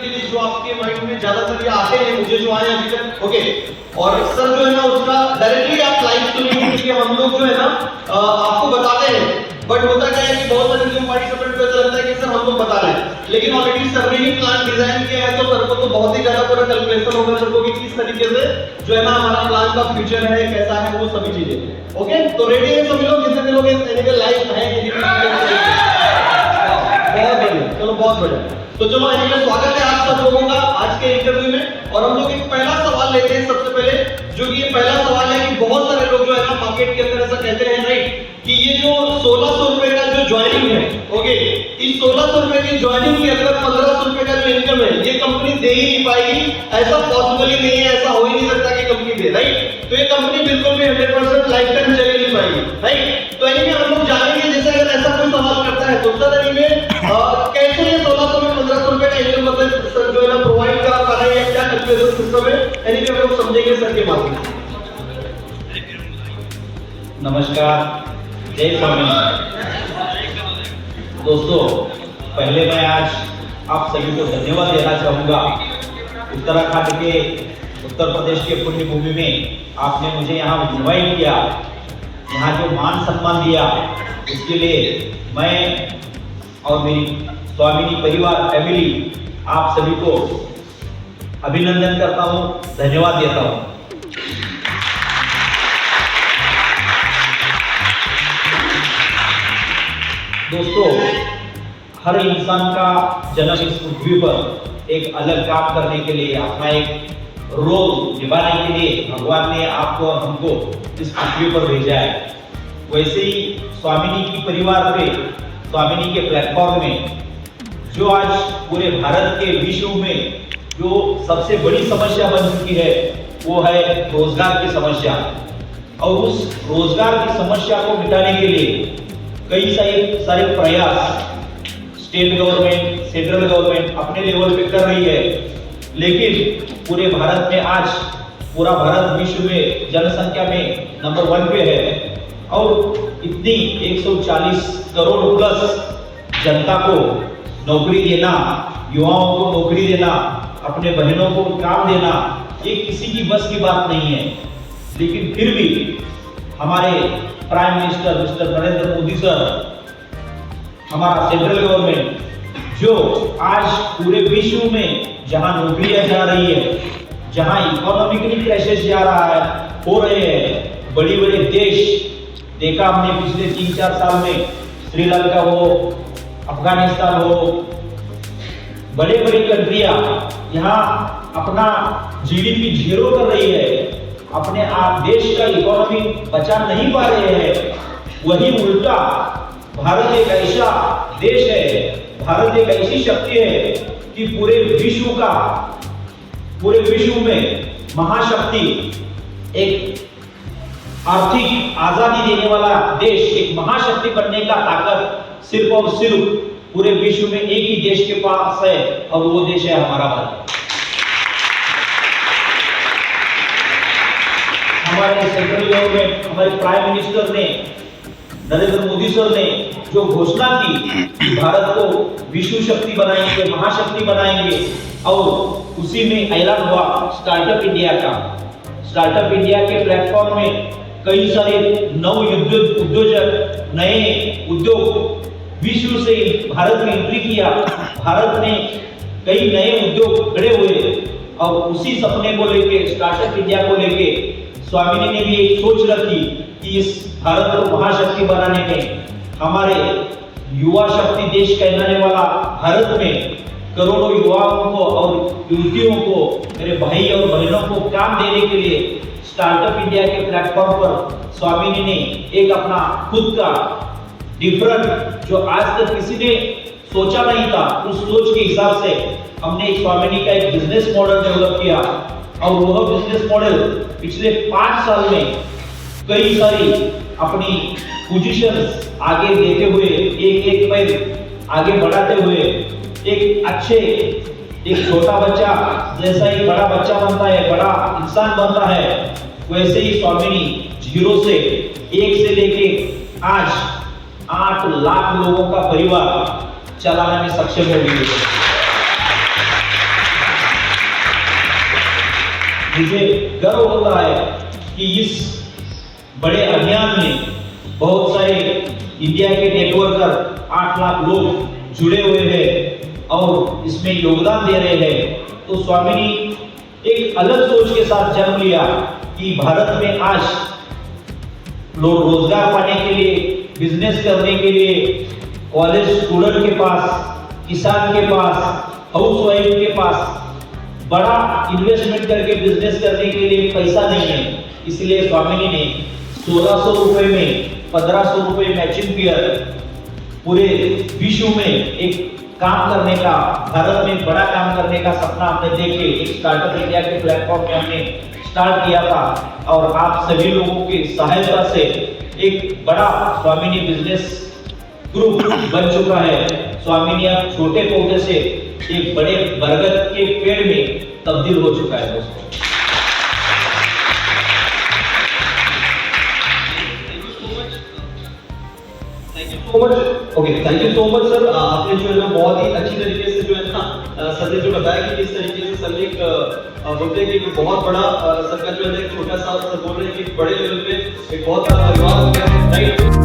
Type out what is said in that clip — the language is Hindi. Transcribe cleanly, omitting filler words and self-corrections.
एक्टिविटीज जो आपके माइंड में ज्यादातर ये आते हैं, मुझे जो आए अभी तक, ओके। और सर जो है ना उसका डायरेक्टली आप लाइव सुनिए, क्योंकि हम लोग जो है ना आपको बताते हैं, बट होता क्या है कि बहुत सारे जो पार्टिसिपेंट को ऐसा लगता है कि सर हम लोग बता रहे हैं, लेकिन ऑलरेडी सर ने ही प्लान डिजाइन किया है, तो सर को तो बहुत ही ज्यादा पूरा कैलकुलेशन होगा सर को कि किस तरीके से जो है ना हमारा प्लान का फ्यूचर है, कैसा है, वो सभी चीजें। ओके, तो रेडी है सभी लोग? जितने लोग एनिमल लाइव हैं, बहुत बढ़िया, चलो बहुत बढ़िया। तो चलो एनिमल, स्वागत है आप सब लोगों का आज के इंटरव्यू में। और हम लोग एक पहला सवाल लेते हैं सबसे पहले, जो कि ये पहला सवाल है कि बहुत सारे लोग जो है ना मार्केट के अंदर ऐसा कहते हैं, राइट, कि ये जो 1600 रुपए का जो ज्वाइनिंग है, ओके, इस 1600 रुपए की ज्वाइनिंग के अंदर 1500 रुपए का जो इनकम है ये कंपनी दे ही नहीं पाएगी, ऐसा पॉसिबल ही नहीं है, ऐसा हो ही नहीं सकता कि कंपनी दे, राइट। तो ये कंपनी बिल्कुल भी 100% लाइफ टाइम चल ही नहीं पाएगी, राइट। तो एनीवे हम लोग जानेंगे, जैसे अगर ऐसा कोई सवाल करता है तो सर एनीवे कैसे ये 1600 में 1500 रुपए का इनकम मतलब सर जो है ना प्रोवाइड कर पा रहे हैं, या क्या कैलकुलेशन सिस्टम है, एनीवे हम लोग समझेंगे सर के माध्यम से। नमस्कार, जय स्वामी दोस्तों। पहले मैं आज आप सभी को धन्यवाद देना चाहूँगा। उत्तराखंड के, उत्तर प्रदेश के पुण्य भूमि में आपने मुझे यहाँ इन्वाइट किया, यहाँ जो मान सम्मान दिया, उसके लिए मैं और मेरी स्वामिनी परिवार फैमिली आप सभी को अभिनंदन करता हूँ, धन्यवाद देता हूँ। दोस्तों, हर इंसान का जन्म इस पृथ्वी पर एक अलग काम करने के लिए, अपना एक रोल निभाने के लिए भगवान ने आपको और हमको इस पृथ्वी पर भेजा है। वैसे ही स्वामिनी की परिवार पे, स्वामिनी के प्लेटफॉर्म में जो आज पूरे भारत के विश्व में जो सबसे बड़ी समस्या बन चुकी है वो है रोजगार की समस्या। और उस रोजगार की समस्या को मिटाने के लिए कई सारे प्रयास स्टेट गवर्नमेंट, सेंट्रल गवर्नमेंट अपने लेवल पे कर रही है, लेकिन पूरे भारत में आज पूरा भारत विश्व में जनसंख्या में नंबर 1 पे है। और इतनी 140 करोड़ प्लस जनता को नौकरी देना, युवाओं को नौकरी देना, अपने बहनों को काम देना, ये किसी की बस की बात नहीं है। लेकिन फिर भी हमारे prime minister mister Narendra Modi sir, हमारा सेंट्रल गवर्नमेंट, जो आज पूरे विश्व में जहां नौकरियां जा रही है, जहां इकोनॉमिकली क्राइसिस जा रहा है, हो रहे हैं, बड़ी बड़े देश देखा हमने पिछले 3-4 साल में, श्रीलंका हो, अफगानिस्तान हो, बड़े बड़ी कंट्रियां यहाँ अपना जीडीपी जीरो कर रही है, अपने आप देश का इकोनॉमी बचा नहीं पा रहे हैं। वही उल्टा भारत एक ऐसा देश है, भारत एक ऐसी शक्ति है कि पूरे विश्व में महाशक्ति, एक आर्थिक आजादी देने वाला देश, एक महाशक्ति बनने का ताकत सिर्फ और सिर्फ पूरे विश्व में एक ही देश के पास है, और वो देश है हमारा भारत। हमारे सेंट्रल गवर्नमेंट, हमारे प्राइम मिनिस्टर ने, नरेंद्र मोदी सर ने जो घोषणा की कि भारत को विश्व शक्ति बनाएंगे, महाशक्ति बनाएंगे, और उसी में ऐलान हुआ स्टार्टअप इंडिया का। स्टार्टअप इंडिया के प्लेटफॉर्म में कई सारे नव उद्योजक, नए उद्योग विश्व से भारत में एंट्री किया। भारत में कई नए उद्योग खड़े हुए, और उसी सपने को लेके, स्टार्टअप इंडिया को लेके स्वामिनी ने भी एक सोच रखी कि इस भारत को महाशक्ति बनाने में, हमारे युवा शक्ति देश कहलाने वाला भारत में करोड़ों युवाओं को और युवतियों को, मेरे भाई और बहनों को काम देने के लिए स्टार्टअप इंडिया के प्लेटफॉर्म पर स्वामिनी ने एक अपना खुद का डिफरेंट, जो आज तक किसी ने सोचा नहीं था, उस सोच के हिसाब से हमने एक स्वामिनी का एक बिजनेस मॉडल डेवलप किया। और वह बिजनेस मॉडल पिछले 5 साल में कई सारी अपनी पोजीशंस आगे देते हुए, एक पैर आगे बढ़ाते हुए, एक छोटा बच्चा जैसा ही बड़ा बच्चा बनता है, बड़ा इंसान बनता है, वैसे ही स्वामिनी जीरो से, 1 से लेके आज 8 लाख लोगों का परिवार चलाने में सक्षम हो गई है। मुझे गर्व होता है कि इस बड़े अभियान में बहुत सारे इंडिया के नेटवर्कर 8 लाख लोग जुड़े हुए हैं और इसमें योगदान दे रहे हैं। तो स्वामिनी एक अलग सोच के साथ जन्म लिया कि भारत में आज लोग रोजगार पाने के लिए, बिजनेस करने के लिए, कॉलेज स्टूडेंट के पास, किसान के पास, हाउसवाइफ के पास बड़ा इन्वेस्टमेंट करके बिजनेस करने के लिए पैसा नहीं है। इसलिए स्वामिनी ने 1600 रुपए में 1500 रुपए मैचिंग पीयर पूरे विश्व में एक काम करने का, भारत में बड़ा काम करने का सपना हमने देखे एक स्टार्टअप इंडिया के प्लेटफॉर्म में हमने स्टार्ट किया था और आप सभी लोगों की सहायता से एक बड़ा स्वामिनी बिजनेस ग्रुप बन चुका है। स्वामिनी अब छोटे पौधे से एक बड़े बरगद के पेड़ में तब्दील हो चुका है दोस्तों। Thank you so much sir. आपने जो है ना बहुत ही अच्छी तरीके से जो है ना सर ने जो बताया कि किस तरीके से सर ने एक बोलते हैं कि बहुत बड़ा सर का जो है एक छोटा सा सर बोल रहे हैं कि बड़े लेवल पे एक बहुत बड़ा परिवार हो गया है, राइट।